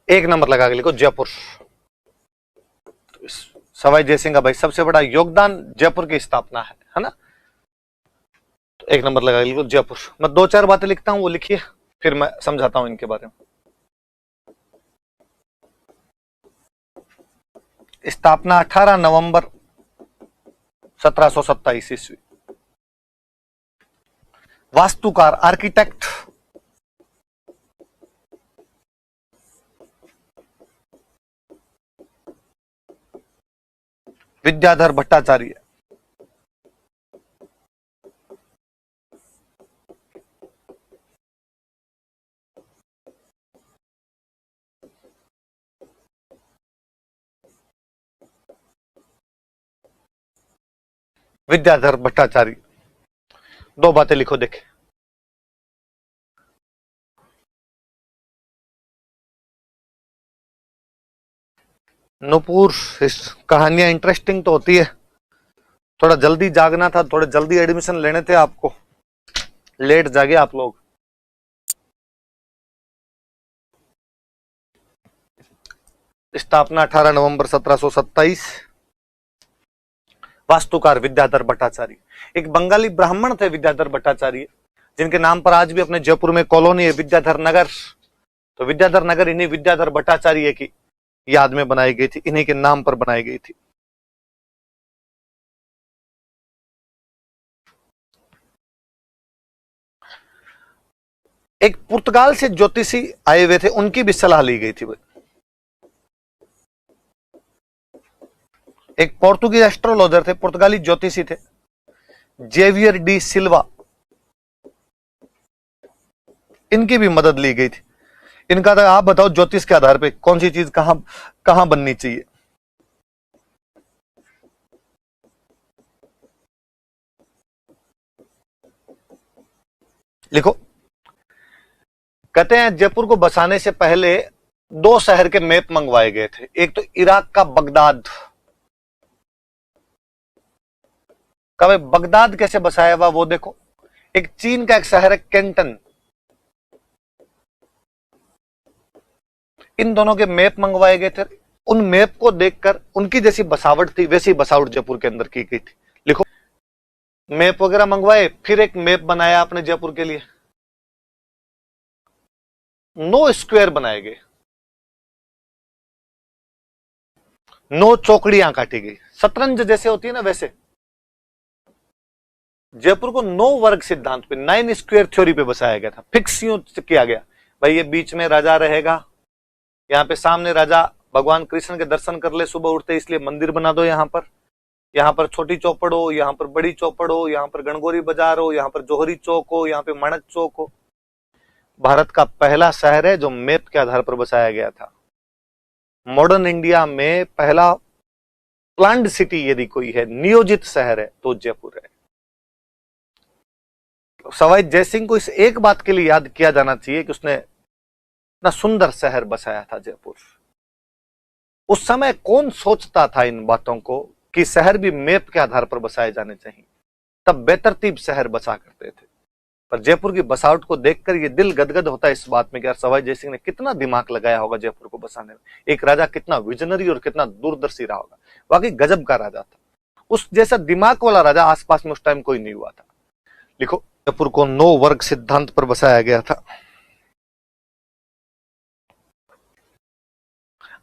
एक नंबर लगा के लिखो जयपुर। सवाई जयसिंह का भाई सबसे बड़ा योगदान जयपुर की स्थापना है ना। तो एक नंबर लगा के लिखो जयपुर। मैं दो चार बातें लिखता हूं, वो लिखिए, फिर मैं समझाता हूं इनके बारे में। स्थापना 18 नवंबर 1727 ईस्वी। वास्तुकार आर्किटेक्ट विद्याधर भट्टाचार्य। विद्याधर भट्टाचार्य। दो बातें लिखो देखे। नूपुर, कहानियां इंटरेस्टिंग तो होती है, थोड़ा जल्दी जागना था, थोड़े जल्दी एडमिशन लेने थे आपको, लेट जागे आप लोग। स्थापना 18 नवंबर 1727। वास्तुकार विद्याधर भट्टाचार्य। एक बंगाली ब्राह्मण थे विद्याधर भट्टाचार्य, जिनके नाम पर आज भी अपने जयपुर में कॉलोनी है विद्याधर नगर। तो विद्याधर नगर इन्हीं विद्याधर भट्टाचार्य की याद में बनाई गई थी, इन्हीं के नाम पर बनाई गई थी। एक पुर्तगाल से ज्योतिषी आए हुए थे, उनकी भी सलाह ली गई थी। एक पोर्तुगीज एस्ट्रोलॉजर थे, पुर्तगाली ज्योतिषी थे, जेवियर डी सिल्वा, इनकी भी मदद ली गई थी। इनका था आप बताओ ज्योतिष के आधार पे कौन सी चीज कहां कहां बननी चाहिए। लिखो। कहते हैं जयपुर को बसाने से पहले दो शहर के मैप मंगवाए गए थे। एक तो इराक का बगदाद का, भाई बगदाद कैसे बसाया हुआ वो देखो। एक चीन का एक शहर है कैंटन, इन दोनों के मैप मंगवाए गए थे। उन मैप को देखकर उनकी जैसी बसावट थी वैसी बसावट जयपुर के अंदर की गई थी। लिखो, मैप वगैरह मंगवाए, फिर एक मैप बनाया आपने जयपुर के लिए। 9 स्क्वायर बनाए गए, 9 चौकड़ियां काटी गई, शतरंज जैसे होती है ना वैसे। जयपुर को 9 वर्ग सिद्धांत पे, 9 स्क्वायर थ्योरी पे बसाया गया था। फिक्स यूं किया गया, भाई ये बीच में राजा रहेगा, यहाँ पे सामने राजा भगवान कृष्ण के दर्शन कर ले सुबह उठते, इसलिए मंदिर बना दो यहाँ पर छोटी चौपड़ हो, यहाँ पर बड़ी चौपड़ हो, यहाँ पर गणगौरी बाजार हो, यहाँ पर जोहरी चौक हो, यहाँ पे माणक चौक हो। भारत का पहला शहर है जो मैप के आधार पर बसाया गया था। मॉडर्न इंडिया में पहला प्लान्ड सिटी यदि कोई है, नियोजित शहर है, तो जयपुर है। सवाई जयसिंह को इस एक बात के लिए याद किया जाना चाहिए कि उसने इतना सुंदर शहर बसाया था जयपुर। उस समय कौन सोचता था इन बातों को कि शहर भी मैप के आधार पर बसाए जाने चाहिए। तब बेतरतीब शहर बसा करते थे, पर जयपुर की बसावट को देखकर ये दिल गदगद होता है इस बात में कि यार सवाई जयसिंह ने कितना दिमाग लगाया होगा जयपुर को बसाने में। एक राजा कितना विजनरी और कितना दूरदर्शी रहा होगा। वाकई गजब का राजा था। उस जैसा दिमाग वाला राजा आसपास में उस टाइम कोई नहीं हुआ था। लिखो, जयपुर को 9 वर्ग सिद्धांत पर बसाया गया था।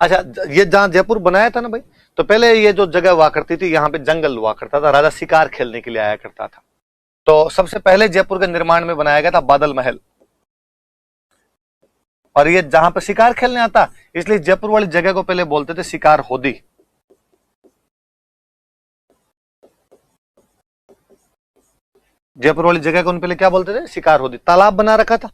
अच्छा, ये जहां जयपुर बनाया था ना भाई, तो पहले ये जो जगह हुआ करती थी, यहाँ पे जंगल हुआ करता था, राजा शिकार खेलने के लिए आया करता था। तो सबसे पहले जयपुर के निर्माण में बनाया गया था बादल महल, और ये जहां पर शिकार खेलने आता, इसलिए जयपुर वाली जगह को पहले बोलते थे शिकार होदी। जयपुर वाली जगह को उन पहले क्या बोलते थे? शिकार होदी। तालाब बना रखा था,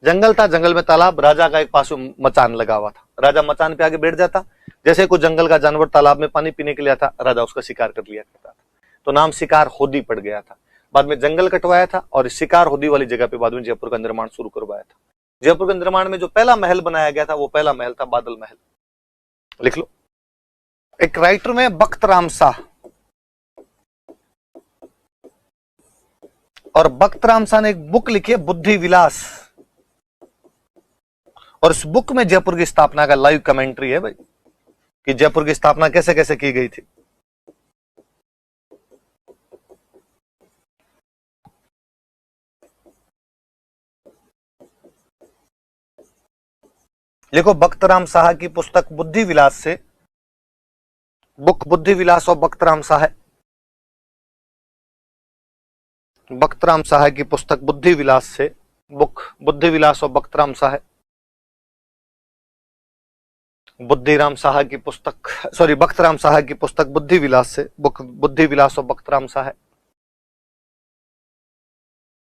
जंगल था, जंगल में तालाब, राजा का एक पास मचान लगा हुआ था। राजा मचान पे आगे बैठ जाता, जैसे कोई जंगल का जानवर तालाब में पानी पीने के लिए आता, राजा उसका शिकार कर लिया करता था। तो नाम शिकार होदी पड़ गया था। बाद में जंगल कटवाया था और शिकार होदी वाली जगह पे बाद में जयपुर का निर्माण शुरू करवाया था। जयपुर के निर्माण में जो पहला महल बनाया गया था वो पहला महल था बादल महल। लिख लो। एक राइटर में बख्त राम शाह, और बख्त राम शाह ने एक बुक लिखी है बुद्धि विलास, और इस बुक में जयपुर की स्थापना का लाइव कमेंट्री है भाई, कि जयपुर की स्थापना कैसे कैसे की गई थी। देखो बख्तराम साहा की पुस्तक बुद्धि विलास से, बुक बुद्धि विलास ऑफ बख्तराम साहा, बख्तराम साहा की पुस्तक बुद्धि विलास से, बुक बुद्धि विलास ऑफ बख्तराम साहा, बुद्धिराम साहा की पुस्तक, सॉरी बख्तराम साहा की पुस्तक बुद्धि विलास से, बुक बुद्धि विलास ऑफ बख्तराम साहा,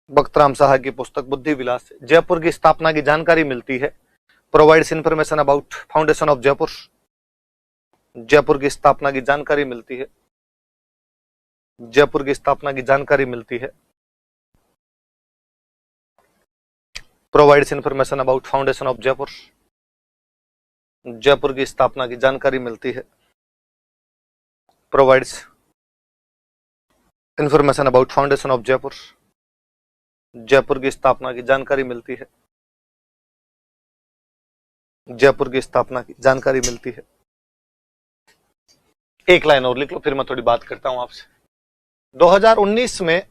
बख्तराम साहा की पुस्तक बुद्धि विलास से जयपुर की स्थापना की जानकारी मिलती है। Provides information about foundation of Jaipur, Jaipur की स्थापना की जानकारी मिलती है, जयपुर की स्थापना की जानकारी मिलती है। Provides information about foundation of Jaipur, Jaipur की स्थापना की जानकारी मिलती है। Provides information about foundation of Jaipur, Jaipur की स्थापना की जानकारी मिलती है, जयपुर की स्थापना की जानकारी मिलती है। एक लाइन और लिख लो, फिर मैं थोड़ी बात करता हूं आपसे। 2019 में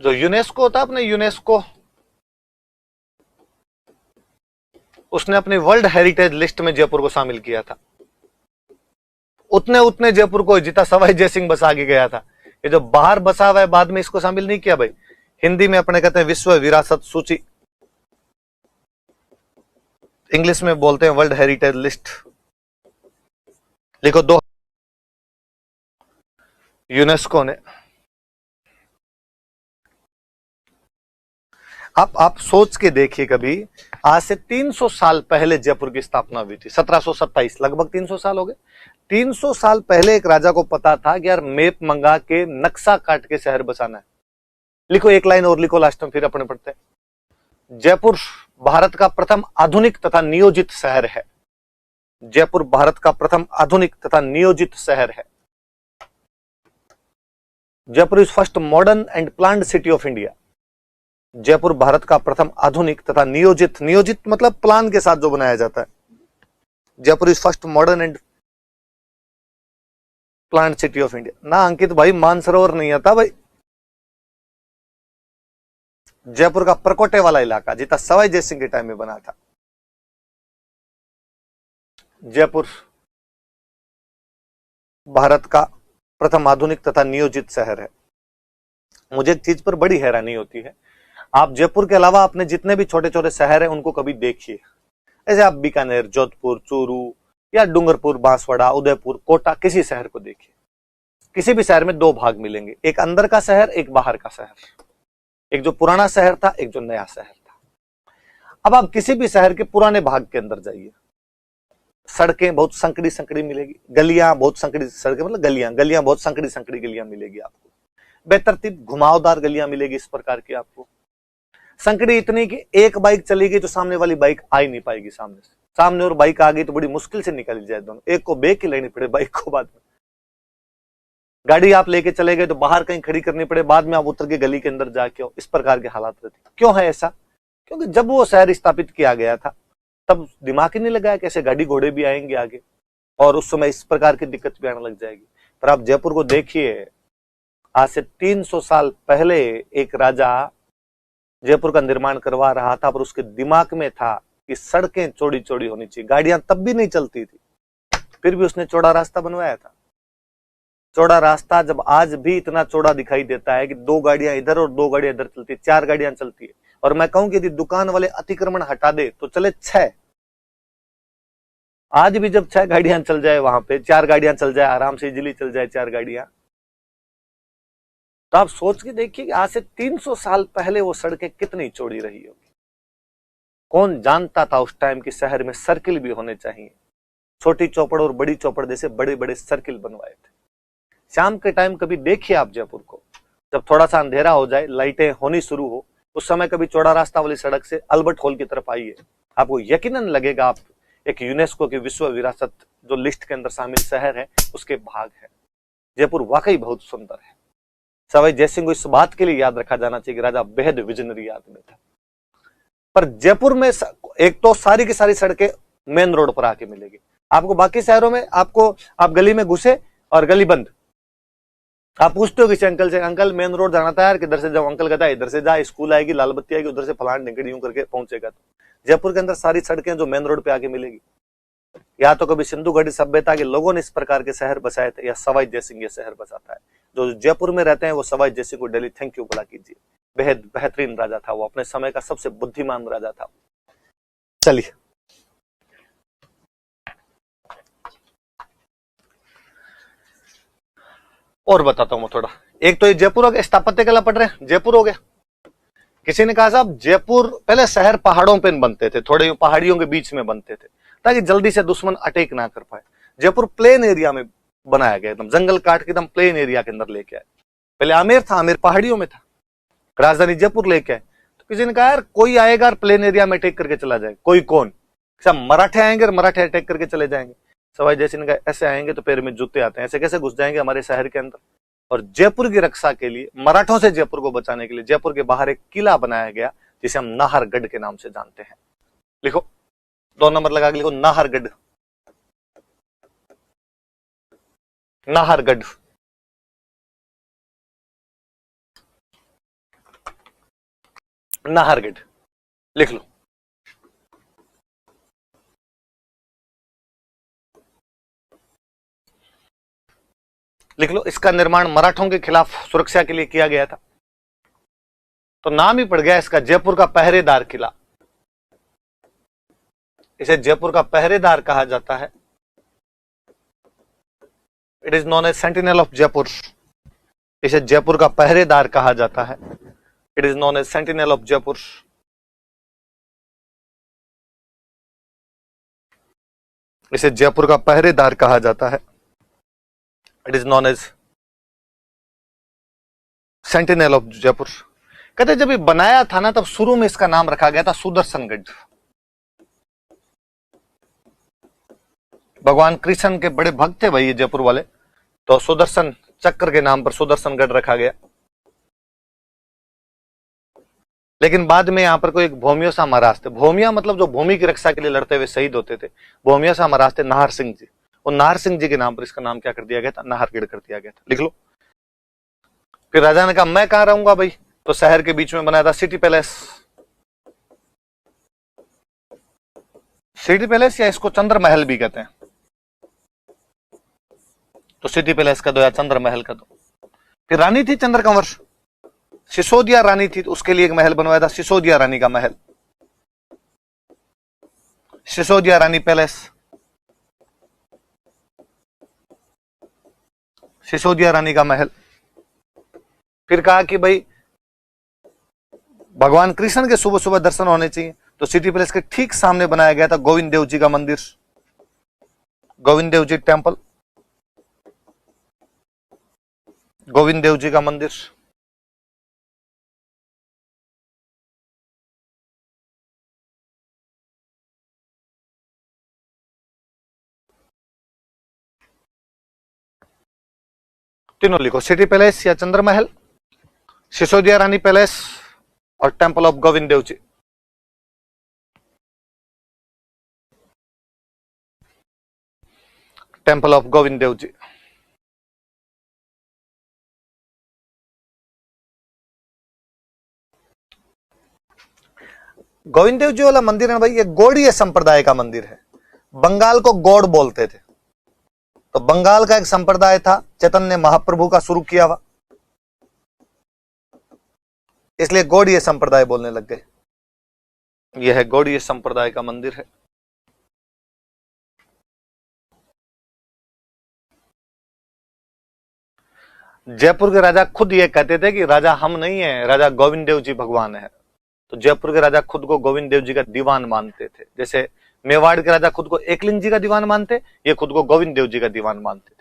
जो यूनेस्को होता है अपने, यूनेस्को, उसने अपनी वर्ल्ड हेरिटेज लिस्ट में जयपुर को शामिल किया था। उतने उतने जयपुर को जितना सवाई जयसिंह बसा के गया था, ये जो बाहर बसा हुआ है बाद में इसको शामिल नहीं किया भाई। हिंदी में अपने कहते हैं विश्व विरासत सूची, इंग्लिश में बोलते हैं वर्ल्ड हेरिटेज लिस्ट। लिखो दो, यूनेस्को ने, आप सोच के देखिए कभी, आज से 300 साल पहले जयपुर की स्थापना हुई थी, 1727, लगभग 300 साल हो गए। 300 साल पहले एक राजा को पता था कि यार मैप मंगा के नक्शा काट के शहर बसाना है। लिखो एक लाइन और लिखो लास्ट में, फिर अपने पढ़ते हैं। जयपुर भारत का प्रथम आधुनिक तथा नियोजित शहर है। जयपुर भारत का प्रथम आधुनिक तथा नियोजित शहर है। Jaipur is first modern and planned city of India. Jaipur Bharat का प्रथम आधुनिक तथा नियोजित, नियोजित मतलब प्लान के साथ जो बनाया जाता है। Jaipur is first modern and planned city of India. ना अंकित भाई, मानसरोवर नहीं आता भाई, जयपुर का परकोटे वाला इलाका जितना सवाई जयसिंह के टाइम में बना था। जयपुर भारत का प्रथम आधुनिक तथा नियोजित शहर है। मुझे एक चीज पर बड़ी हैरानी होती है, आप जयपुर के अलावा अपने जितने भी छोटे छोटे शहर हैं उनको कभी देखिए। ऐसे आप बीकानेर, जोधपुर, चूरू या डूंगरपुर, बांसवाड़ा, उदयपुर, कोटा, किसी शहर को देखिए। किसी भी शहर में दो भाग मिलेंगे, एक अंदर का शहर, एक बाहर का शहर। एक जो पुराना शहर था, एक जो नया शहर था। अब आप किसी भी शहर के पुराने भाग के अंदर जाइए, सड़कें बहुत संकड़ी संकड़ी मिलेगी, गलियां बहुत संकड़ी, सड़कें मतलब गलियां बहुत संकड़ी संकड़ी गलियां मिलेगी आपको, बेतरतीब घुमावदार गलियां मिलेगी इस प्रकार की आपको। संकड़ी इतनी कि एक बाइक चलेगी तो सामने वाली बाइक आ ही नहीं पाएगी सामने से, सामने और बाइक आ गई तो बड़ी मुश्किल से निकल जाए दोनों, एक को बेक ही लेनी पड़े बाइक को, बाद में गाड़ी आप लेके चले गए तो बाहर कहीं खड़ी करनी पड़े, बाद में आप उतर के गली के अंदर जाके हो, इस प्रकार के हालात रहते। क्यों है ऐसा? क्योंकि जब वो शहर स्थापित किया गया था तब दिमाग ही नहीं लगाया कैसे गाड़ी घोड़े भी आएंगे आगे, और उस समय इस प्रकार की दिक्कत भी आने लग जाएगी। पर आप जयपुर को देखिए, आज से 300 साल पहले एक राजा जयपुर का निर्माण करवा रहा था, पर उसके दिमाग में था कि सड़कें चौड़ी चौड़ी होनी चाहिए। गाड़ियां तब भी नहीं चलती थी, फिर भी उसने चौड़ा रास्ता बनवाया था। चौड़ा रास्ता जब आज भी इतना चौड़ा दिखाई देता है कि दो गाड़ियां इधर और दो गाड़ियां इधर चलती है, 4 गाड़ियां चलती है, और मैं कहूं कि यदि दुकान वाले अतिक्रमण हटा दे तो चले 6। आज भी जब 6 गाड़ियां चल जाए, वहां पे 4 गाड़ियां चल जाए, आराम से इजिली चल जाए 4 गाड़ियां, तो आप सोच के देखिए कि आज से 300 साल पहले वो सड़कें कितनी चौड़ी रही होगी। कौन जानता था उस टाइम की शहर में सर्किल भी होने चाहिए, छोटी चौपड़ और बड़ी चौपड़ जैसे बड़े बड़े सर्किल बनवाए थे। शाम के टाइम कभी देखिए आप जयपुर को, जब थोड़ा सा अंधेरा हो जाए, लाइटें होनी शुरू हो, उस समय कभी चौड़ा रास्ता वाली सड़क से अल्बर्ट हॉल की तरफ आइए, आपको यकीनन लगेगा आप एक यूनेस्को की विश्व विरासत जो लिस्ट के अंदर शामिल शहर है उसके भाग है। जयपुर वाकई बहुत सुंदर है। सवाई जयसिंह को इस बात के लिए याद रखा जाना चाहिए कि राजा बेहद विजनरी आदमी था। पर जयपुर में एक तो सारी की सारी सड़कें मेन रोड पर आके मिलेगी आपको। बाकी शहरों में आपको, आप गली में घुसे और गली बंद, आप पूछते हो किसी अंकल से, अंकल मेन रोड जाना था यार, किधर से जाओ? अंकल कहता है इधर से जा, स्कूल आएगी, लाल बत्ती आएगी, उधर से फलान ढिंगड़ी यूं करके पहुंचेगा। तो जयपुर के अंदर सारी सड़कें जो मेन रोड पे आके मिलेगी। या तो कभी सिंधु घाटी सभ्यता के लोगों ने इस प्रकार के शहर बसाए थे, या सवाई जयसिंह ये शहर बसाता है। जो जयपुर में रहते हैं वो सवाई जयसिंह को डेली थैंक यू बोला कीजिए। बेहद बेहतरीन राजा था वो, अपने समय का सबसे बुद्धिमान राजा था। चलिए और बताता हूं मैं थोड़ा। एक तो ये जयपुर हो गया, स्थापत्य कला पढ़ रहे हैं, जयपुर हो गया। किसी ने कहा साहब जयपुर पहले शहर पहाड़ों पे बनते थे, थोड़े पहाड़ियों के बीच में बनते थे ताकि जल्दी से दुश्मन अटैक ना कर पाए। जयपुर प्लेन एरिया में बनाया गया, एकदम जंगल काट के एकदम प्लेन एरिया के अंदर लेके आए। पहले आमेर था, आमेर पहाड़ियों में था, राजधानी जयपुर लेके आए। तो किसी ने कहा यार कोई आएगा और प्लेन एरिया में अटैक करके चला जाए, कोई कौन? सब मराठे आएंगे और मराठे अटैक करके चले जाएंगे। सवाई जयसिंह ने कहा ऐसे आएंगे तो पैर में जूते आते हैं, ऐसे कैसे घुस जाएंगे हमारे शहर के अंदर? और जयपुर की रक्षा के लिए, मराठों से जयपुर को बचाने के लिए जयपुर के बाहर एक किला बनाया गया जिसे हम नाहरगढ़ के नाम से जानते हैं। लिखो, 2 नंबर लगा के लिखो, नाहरगढ़। नाहरगढ़, नाहरगढ़ लिख लो। लिख लो, इसका निर्माण मराठों के खिलाफ सुरक्षा के लिए किया गया था। तो नाम ही पड़ गया इसका जयपुर का पहरेदार किला। इसे जयपुर का पहरेदार कहा जाता है। It is known as sentinel of Jaipur. इसे जयपुर का पहरेदार कहा जाता है। It is known as sentinel of Jaipur. इसे जयपुर का पहरेदार कहा जाता है। It is known as sentinel of Jaipur. कहते जब ये बनाया था ना, तब शुरू में इसका नाम रखा गया था सुदर्शनगढ़। भगवान कृष्ण के बड़े भक्त थे भाई ये जयपुर वाले, तो सुदर्शन चक्र के नाम पर सुदर्शनगढ़ रखा गया। लेकिन बाद में यहां पर कोई एक भोमिया सा महाराज थे। भोमिया मतलब जो भूमि की रक्षा के लिए लड़ते हुए शहीद होते थे, भोमिया सा महाराज थे नाहर सिंह जी। और नाहर सिंह जी के नाम पर इसका नाम क्या कर दिया गया था? नाहरगढ़ कर दिया गया था। लिख लो। फिर राजा ने कहा मैं कहां रहूंगा भाई? तो शहर के बीच में बनाया था सिटी पैलेस। सिटी पैलेस, या इसको चंद्र महल भी कहते हैं। तो सिटी पैलेस का दो या चंद्र महल का दो। फिर रानी थी चंद्र कंवर, सिसोदिया रानी थी, तो उसके लिए एक महल बनवाया था, सिसोदिया रानी का महल, सिसोदिया रानी पैलेस, सिसोदिया रानी का महल। फिर कहा कि भाई भगवान कृष्ण के सुबह सुबह दर्शन होने चाहिए, तो सिटी पैलेस के ठीक सामने बनाया गया था गोविंद देव जी का मंदिर, गोविंद देव जी टेम्पल, गोविंद देव जी का मंदिर। तीनों लिखो, सिटी पैलेस या चंद्र महल, सिसोदिया रानी पैलेस और temple of Govind Dev ji. Temple of Govind Dev ji. Govind Dev ji वाला मंदिर है भाई, ये गौड़ीय संप्रदाय का मंदिर है। बंगाल को गौड़ बोलते थे, तो बंगाल का एक संप्रदाय था, चैतन्य महाप्रभु का शुरू किया हुआ, इसलिए गौड़ीय संप्रदाय बोलने लग गए। यह है गौड़ीय संप्रदाय का मंदिर है। जयपुर के राजा खुद ये कहते थे कि राजा हम नहीं है, राजा गोविंद देव जी भगवान है। तो जयपुर के राजा खुद को गोविंद देव जी का दीवान मानते थे। जैसे मेवाड़ के राजा खुद को एकलिंग जी का दीवान मानते, ये खुद को गोविंद देव जी का दीवान मानते।